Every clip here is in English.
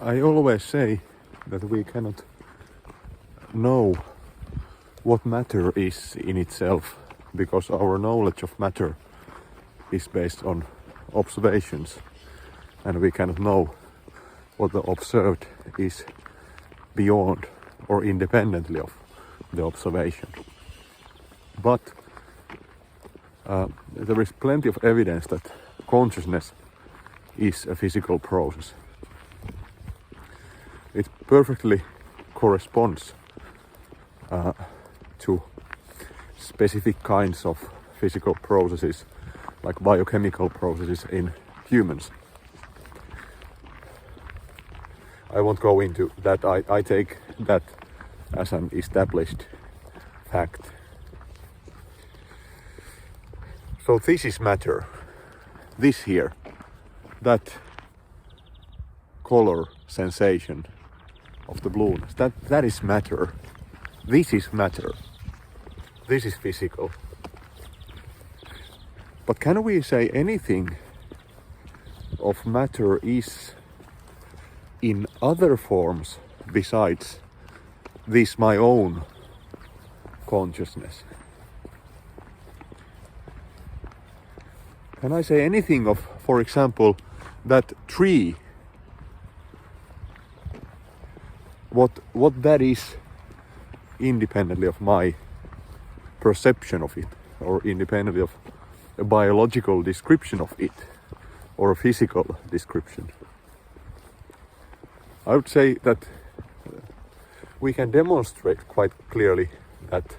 I always say that we cannot know what matter is in itself because our knowledge of matter is based on observations, and we cannot know what the observed is beyond or independently of the observation. But there is plenty of evidence that consciousness is a physical process. It perfectly corresponds to specific kinds of physical processes, like biochemical processes in humans. I won't go into that. I take that as an established fact. So this is matter. This here, that color sensation of the blueness, that is matter. This is matter. This is physical. But can we say anything of matter is in other forms besides this my own consciousness? Can I say anything of, for example, that tree? What that is independently of my perception of it, or independently of a biological description of it, or a physical description? I would say that we can demonstrate quite clearly that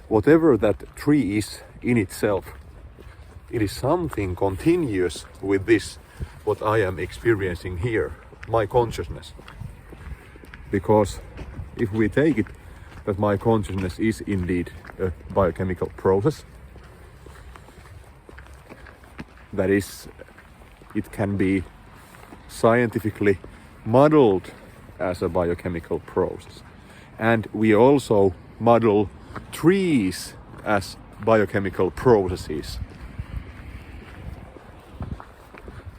whatever that tree is in itself, it is something continuous with this, what I am experiencing here, my consciousness. Because if we take it that my consciousness is indeed a biochemical process, that is, it can be scientifically modeled as a biochemical process. And we also model trees as biochemical processes.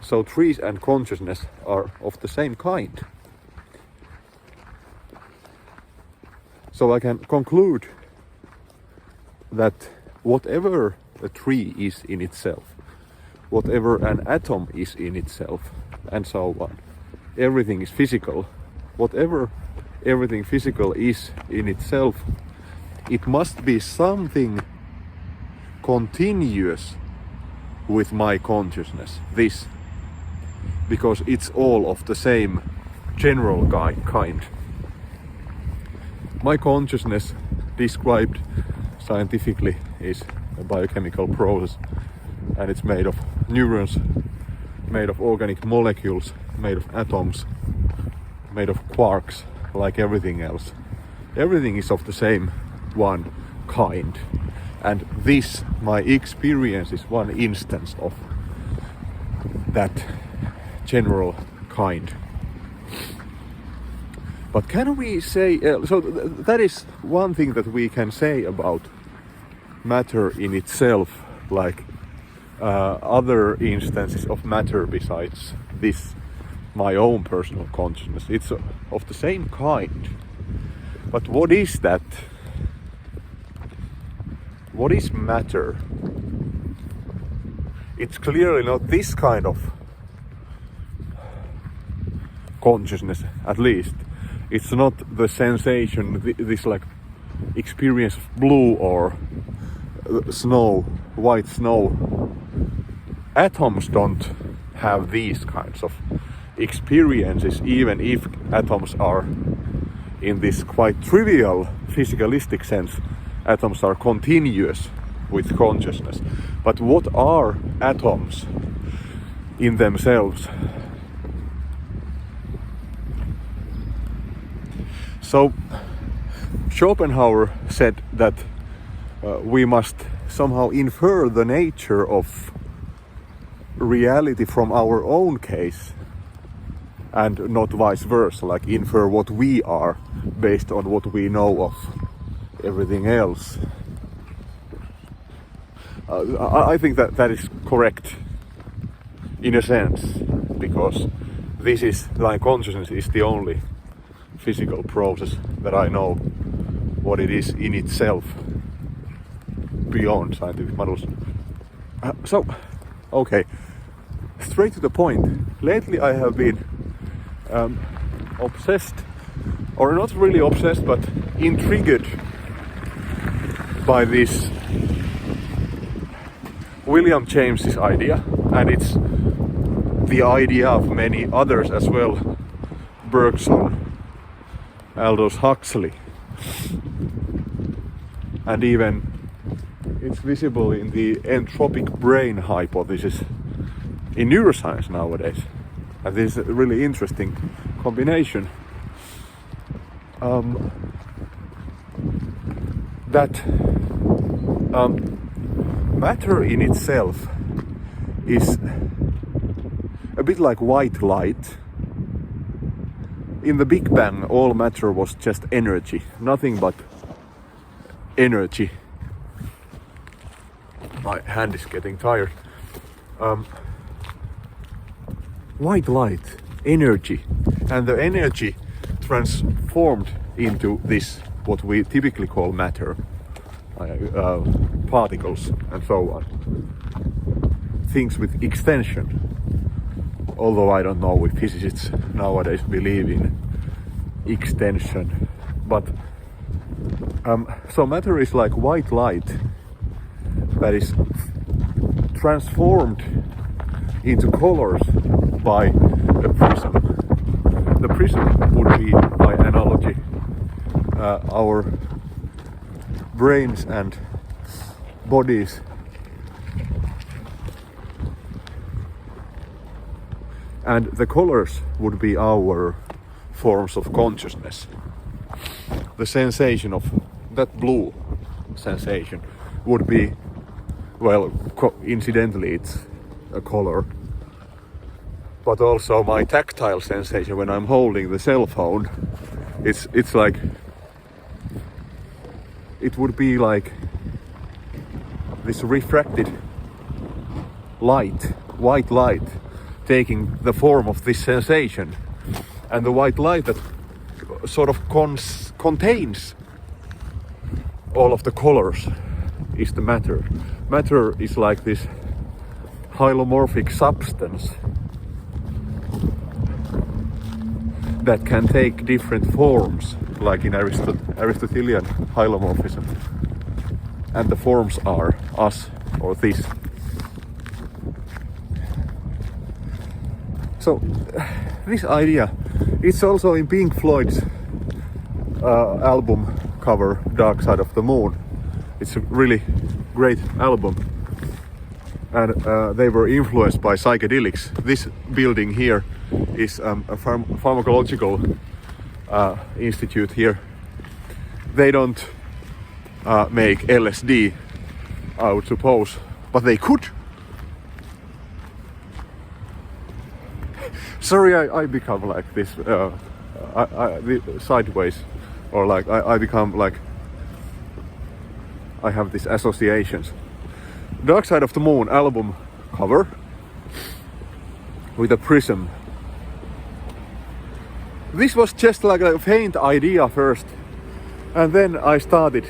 So trees and consciousness are of the same kind. So I can conclude that whatever a tree is in itself, whatever an atom is in itself, and so on, everything is physical. Whatever everything physical is in itself, it must be something continuous with my consciousness, this, because it's all of the same general kind. My consciousness, described scientifically, is a biochemical process, and it's made of neurons, made of organic molecules, made of atoms, made of quarks, like everything else. Everything is of the same one kind, and this, my experience, is one instance of that general kind. But can we say, that is one thing that we can say about matter in itself, like other instances of matter besides this, my own personal consciousness. It's of the same kind. But what is that? What is matter? It's clearly not this kind of consciousness, at least. It's not the sensation, this like experience of blue or snow, white snow. Atoms don't have these kinds of experiences, even if atoms are, in this quite trivial physicalistic sense, atoms are continuous with consciousness. But what are atoms in themselves? So Schopenhauer said that we must somehow infer the nature of reality from our own case, and not vice versa, like infer what we are based on what we know of everything else. I think that is correct in a sense. because this is, like consciousness is the only physical process that I know what it is in itself beyond scientific models. So, okay, straight to the point. Lately I have been obsessed, or not really obsessed, but intrigued by this William James's idea, and it's the idea of many others as well. Bergson, Aldous Huxley, and even it's visible in the entropic brain hypothesis in neuroscience nowadays. And this is a really interesting combination. That matter in itself is a bit like white light. In the Big Bang, all matter was just energy, nothing but energy. My hand is getting tired. White light, energy, and the energy transformed into this, what we typically call matter, particles and so on. Things with extension. Although I don't know if physicists nowadays believe in extension. But so matter is like white light that is transformed into colors by a prism. The prism would be, by analogy, our brains and bodies. And the colors would be our forms of consciousness. The sensation of that blue sensation would be, well, incidentally it's a color, but also my tactile sensation when I'm holding the cell phone, it's like, it would be like this refracted light, white light, taking the form of this sensation, and the white light that sort of contains all of the colors is the matter. Matter is like this hylomorphic substance that can take different forms, like in Aristotelian hylomorphism, and the forms are us or this. So this idea, it's also in Pink Floyd's album cover, Dark Side of the Moon. It's a really great album, and they were influenced by psychedelics. This building here is a pharmacological institute here. They don't make LSD, I would suppose, but they could. Sorry, I become like this, sideways, or like I become like, I have these associations. Dark Side of the Moon album cover with a prism. This was just like a faint idea first, and then I started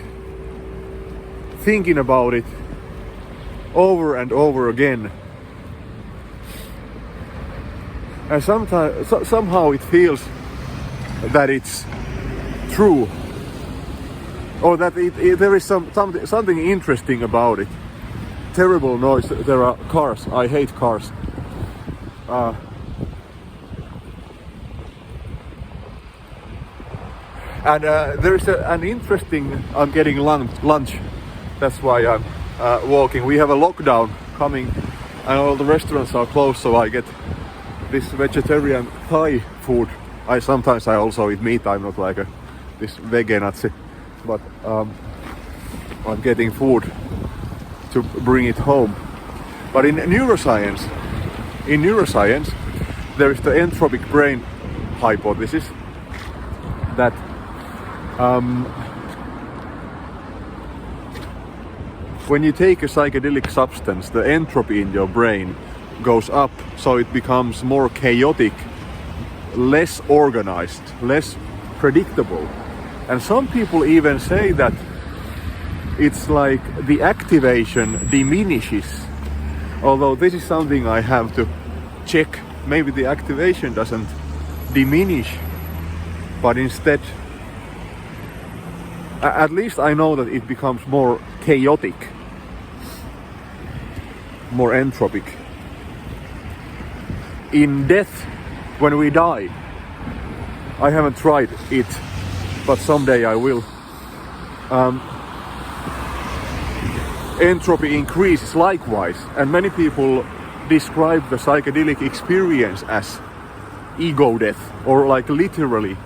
thinking about it over and over again. And somehow it feels that it's true, or that there is something interesting about it. Terrible noise. There are cars. I hate cars. And there is an interesting. I'm getting lunch. That's why I'm walking. We have a lockdown coming, and all the restaurants are closed. So I get this vegetarian Thai food. I also eat meat. I'm not like this vegan Nazi, but I'm getting food to bring it home. But in neuroscience, there is the entropic brain hypothesis that when you take a psychedelic substance, the entropy in your brain goes up, so it becomes more chaotic, less organized, less predictable. And some people even say that it's like the activation diminishes. Although this is something I have to check. Maybe the activation doesn't diminish, but instead, at least I know that it becomes more chaotic, more entropic. In death, when we die, I haven't tried it, but someday I will. Entropy increases likewise, and many people describe the psychedelic experience as ego death, or like literally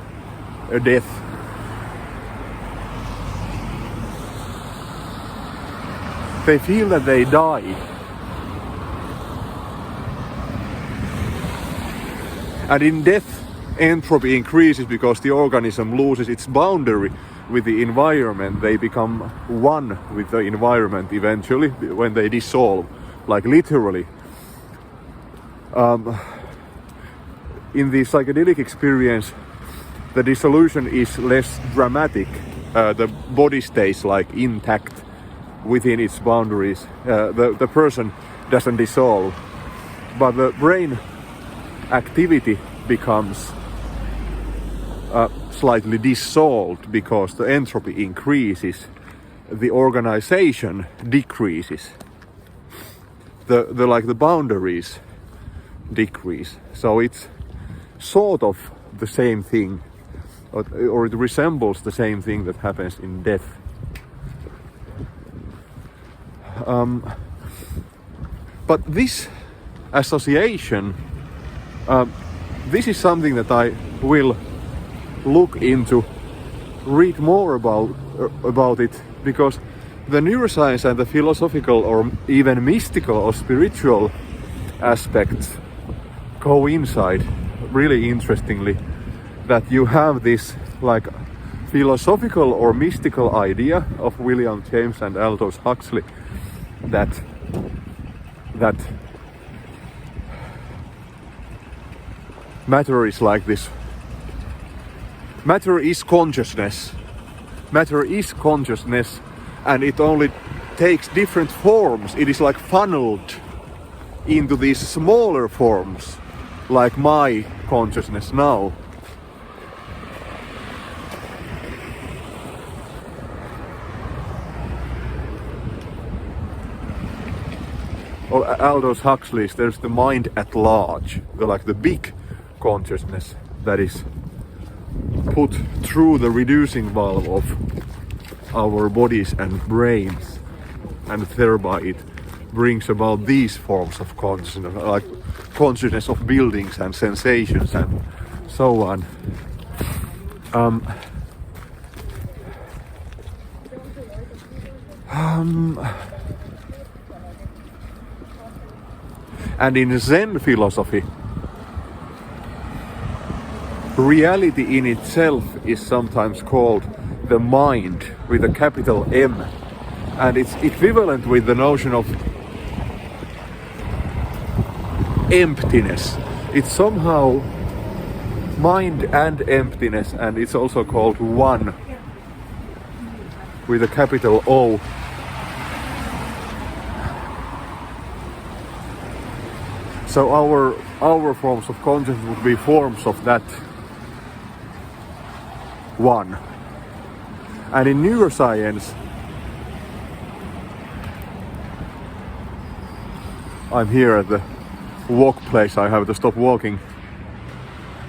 a death. They feel that they die. And in death, entropy increases because the organism loses its boundary with the environment. They become one with the environment eventually when they dissolve, like literally. In the psychedelic experience, the dissolution is less dramatic. The body stays like intact within its boundaries. The person doesn't dissolve, but the brain activity becomes slightly dissolved because the entropy increases, the organization decreases, the boundaries decrease. So it's sort of the same thing, or it resembles the same thing that happens in death. But this association, this is something that I will look into, read more about it, because the neuroscience and the philosophical or even mystical or spiritual aspects coincide really interestingly. That you have this like philosophical or mystical idea of William James and Aldous Huxley that matter is like this. Matter is consciousness. Matter is consciousness, and it only takes different forms. It is like funneled into these smaller forms, like my consciousness now. Or Aldous Huxley's, there's the mind at large, the big consciousness that is put through the reducing valve of our bodies and brains, and thereby it brings about these forms of consciousness, like consciousness of buildings and sensations and so on. And in Zen philosophy, reality in itself is sometimes called the mind with a capital M, and it's equivalent with the notion of emptiness. It's somehow mind and emptiness, and it's also called one with a capital O. So our forms of consciousness would be forms of that one. And in neuroscience, I'm here at the walk place. I have to stop walking.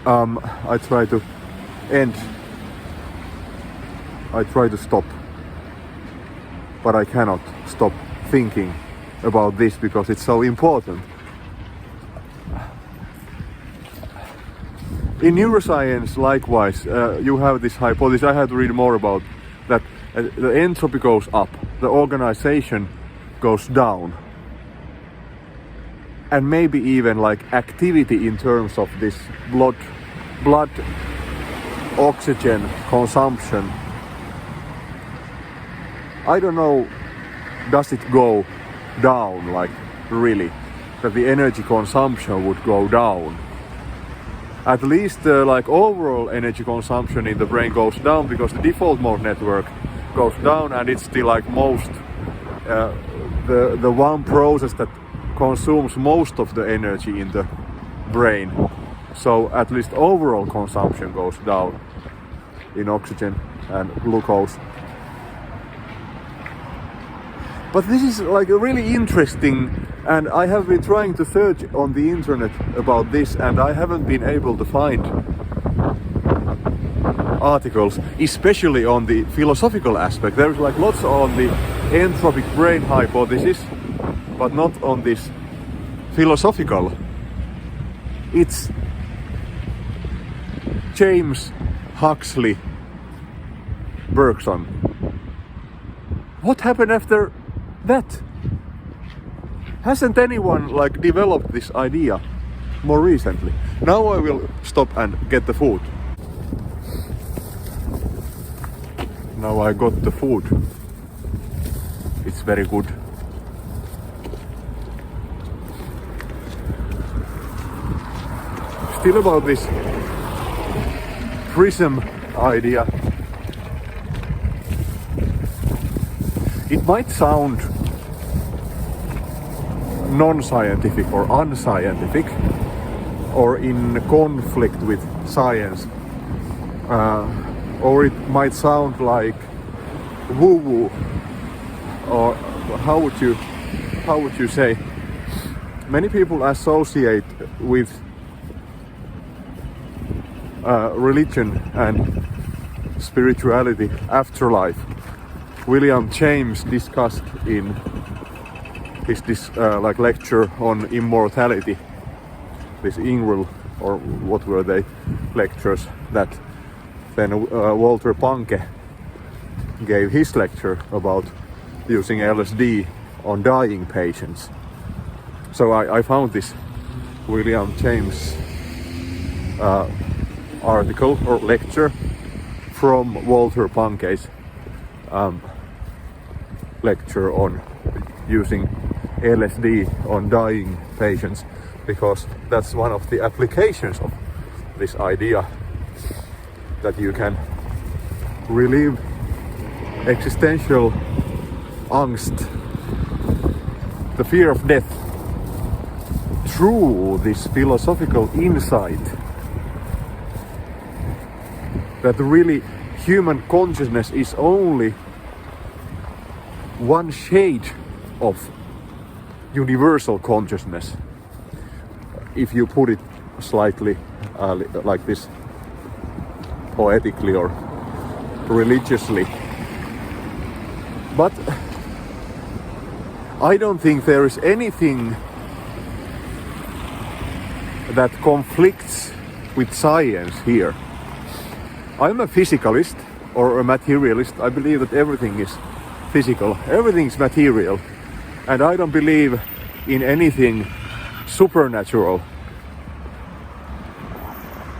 I try to stop, but I cannot stop thinking about this because it's so important. In neuroscience, likewise, you have this hypothesis. I have to read more about that. The entropy goes up, the organization goes down, and maybe even like activity in terms of this blood oxygen consumption. I don't know, does it go down, like really? that the energy consumption would go down. At least like overall energy consumption in the brain goes down because the default mode network goes down, and it's the like most the one process that consumes most of the energy in the brain. So at least overall consumption goes down in oxygen and glucose. But this is like really interesting, and I have been trying to search on the internet about this, and I haven't been able to find articles, especially on the philosophical aspect. There's like lots on the entropic brain hypothesis, but not on this philosophical. It's James Huxley Bergson. What happened after that? Hasn't anyone like developed this idea more recently? Now I will stop and get the food. Now I got the food. It's very good. Still about this Prism idea. It might sound non-scientific or unscientific or in conflict with science, or it might sound like woo-woo, or how would you say? Many people associate with religion and spirituality afterlife. William James discussed in his like lecture on Immortality, this Ingrel, or what were they, lectures, that then Walter Panke gave his lecture about using LSD on dying patients. So I found this William James article or lecture from Walter Panke's lecture on using LSD on dying patients, because that's one of the applications of this idea, that you can relieve existential angst, the fear of death, through this philosophical insight that really human consciousness is only one shade of universal consciousness, if you put it slightly like this, poetically or religiously. But I don't think there is anything that conflicts with science here. I'm a physicalist or a materialist. I believe that everything is physical, everything is material, and I don't believe in anything supernatural.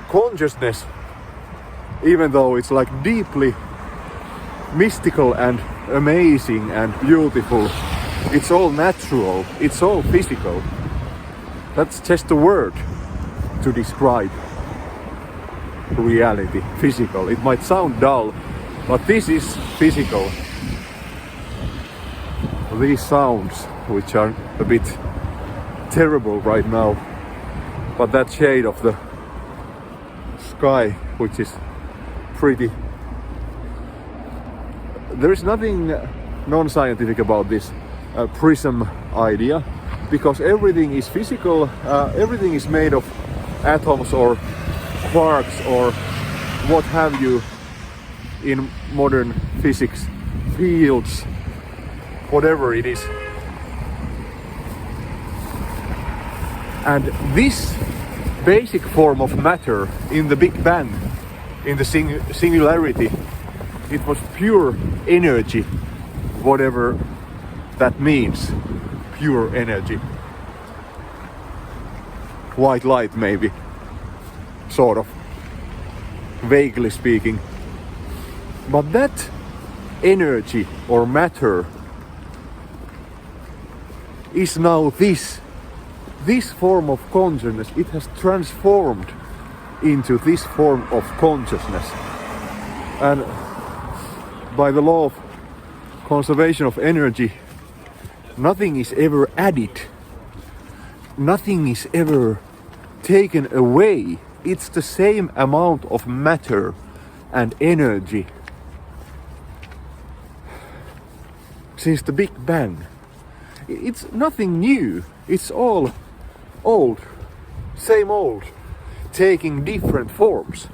Consciousness, even though it's like deeply mystical and amazing and beautiful, it's all natural, it's all physical. That's just a word to describe reality, physical. It might sound dull, but this is physical. These sounds, which are a bit terrible right now, but that shade of the sky, which is pretty. There is nothing non-scientific about this prism idea, because everything is physical, everything is made of atoms or quarks or what have you in modern physics, fields, whatever it is. And this basic form of matter in the Big Bang, in the singularity, it was pure energy, whatever that means, pure energy. White light maybe, sort of, vaguely speaking. But that energy or matter is now this this form of consciousness, it has transformed into this form of consciousness. And by the law of conservation of energy, nothing is ever added. Nothing is ever taken away. It's the same amount of matter and energy since the Big Bang. It's nothing new. It's all old, same old, taking different forms.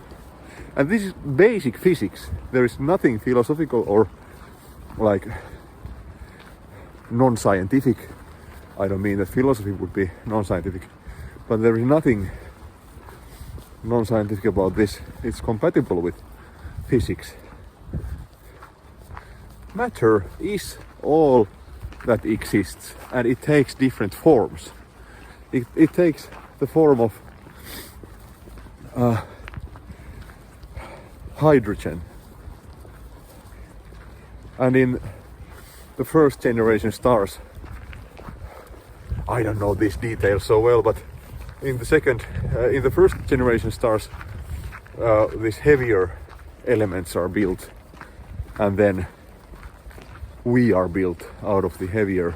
And this is basic physics. There is nothing philosophical or like non-scientific. I don't mean that philosophy would be non-scientific, but there is nothing non-scientific about this. It's compatible with physics. Matter is all that exists, and it takes different forms. It takes the form of hydrogen, and in the first generation stars, I don't know these details so well, but in the first generation stars, these heavier elements are built, and then we are built out of the heavier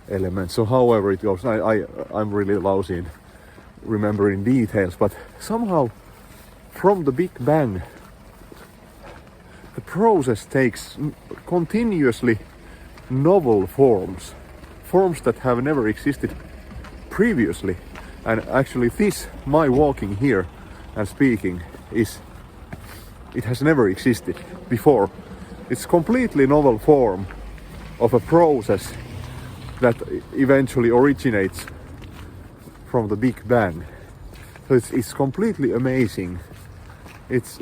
elements. So however it goes, I'm really lousy in remembering details, but somehow from the Big Bang the process takes continuously novel forms that have never existed previously. And actually this, my walking here and speaking, it has never existed before. It's completely novel form of a process that eventually originates from the Big Bang. So it's completely amazing. It's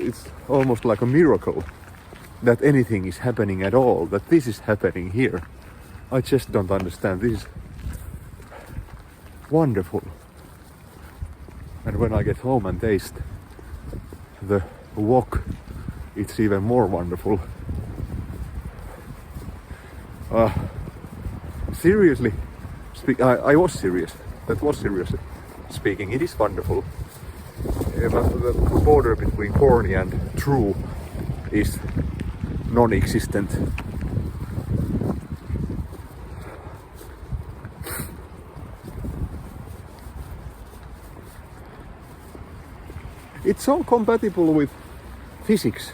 almost like a miracle that anything is happening at all, that this is happening here. I just don't understand. This is wonderful. And when I get home and taste the wok, it's even more wonderful. Seriously I was serious. That was seriously speaking. It is wonderful. The border between corny and true is non-existent. It's so compatible with physics.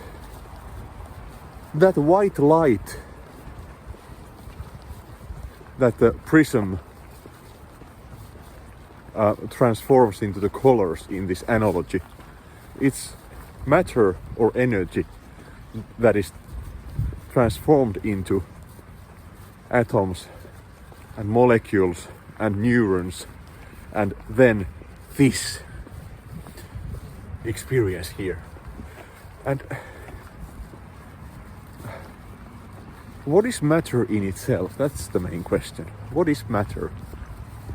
That white light that the prism transforms into the colors in this analogy, it's matter or energy that is transformed into atoms and molecules and neurons, and then this experience here. And what is matter in itself? That's the main question. What is matter?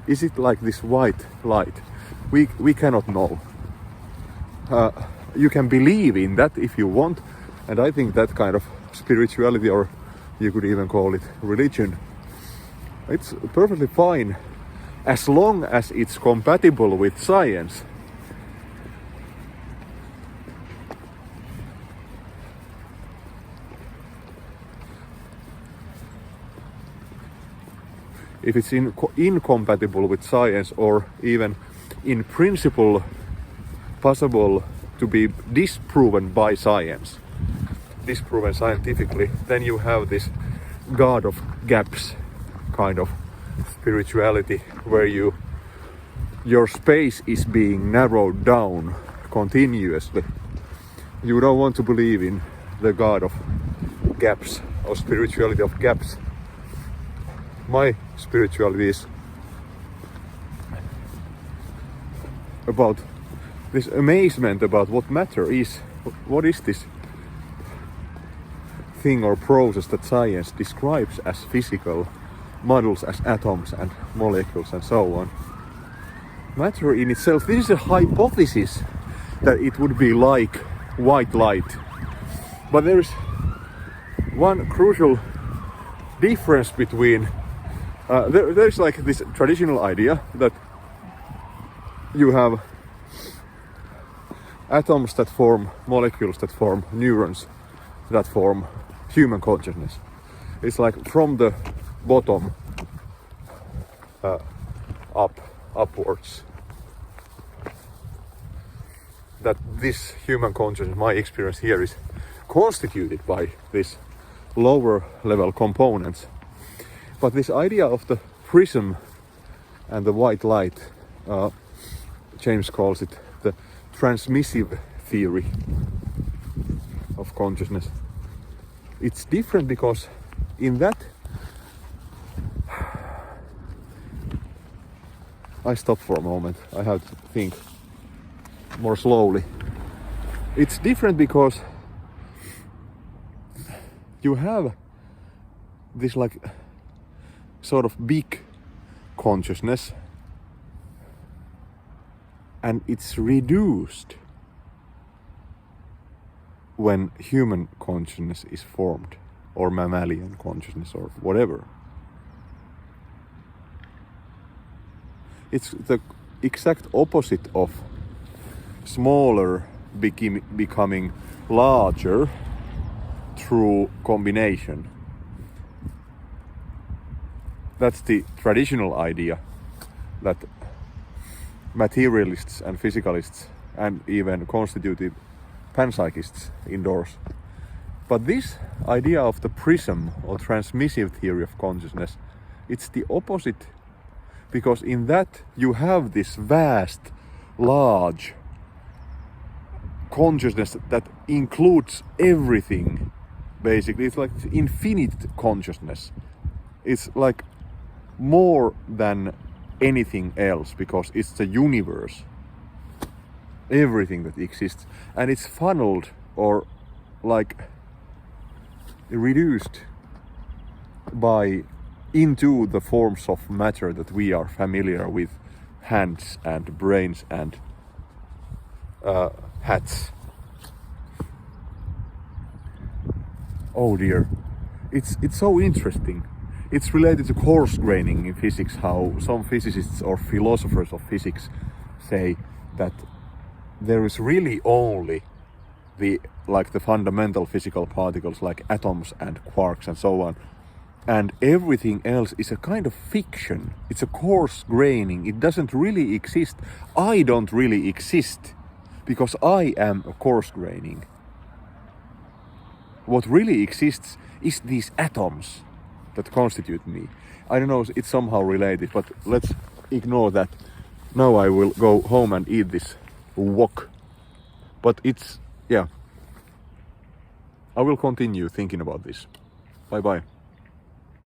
Is it like this white light? We cannot know. You can believe in that if you want, and I think that kind of spirituality, or you could even call it religion, it's perfectly fine as long as it's compatible with science. If it's incompatible with science, or even in principle possible to be disproven by science, disproven scientifically, then you have this God of gaps kind of spirituality, where your space is being narrowed down continuously. You don't want to believe in the God of gaps or spirituality of gaps. My spirituality is about this amazement about what matter is. What is this thing or process that science describes as physical, models as atoms and molecules and so on? Matter in itself, this is a hypothesis that it would be like white light. But there is one crucial difference between there's like this traditional idea that you have atoms that form molecules that form neurons that form human consciousness. It's like from the bottom upwards. That this human consciousness, my experience here, is constituted by these lower level components. But this idea of the prism and the white light, James calls it the transmissive theory of consciousness. It's different because in that I stop for a moment. I have to think more slowly. It's different because you have this like sort of big consciousness, and it's reduced when human consciousness is formed, or mammalian consciousness, or whatever. It's the exact opposite of smaller becoming larger through combination. That's the traditional idea that materialists and physicalists and even constitutive panpsychists endorse. But this idea of the prism or transmissive theory of consciousness, it's the opposite, because in that you have this vast, large consciousness that includes everything. Basically, it's like infinite consciousness. It's like more than anything else, because it's the universe, everything that exists, and it's funneled or like reduced into the forms of matter that we are familiar with, hands and brains and hats. Oh dear, it's so interesting. It's related to coarse graining in physics, how some physicists or philosophers of physics say that there is really only the fundamental physical particles like atoms and quarks and so on, and everything else is a kind of fiction. It's a coarse graining. It doesn't really exist. I don't really exist because I am a coarse graining. What really exists is these atoms that constitute me. I don't know, it's somehow related, but let's ignore that. Now I will go home and eat this wok. But it's, yeah. I will continue thinking about this. Bye bye.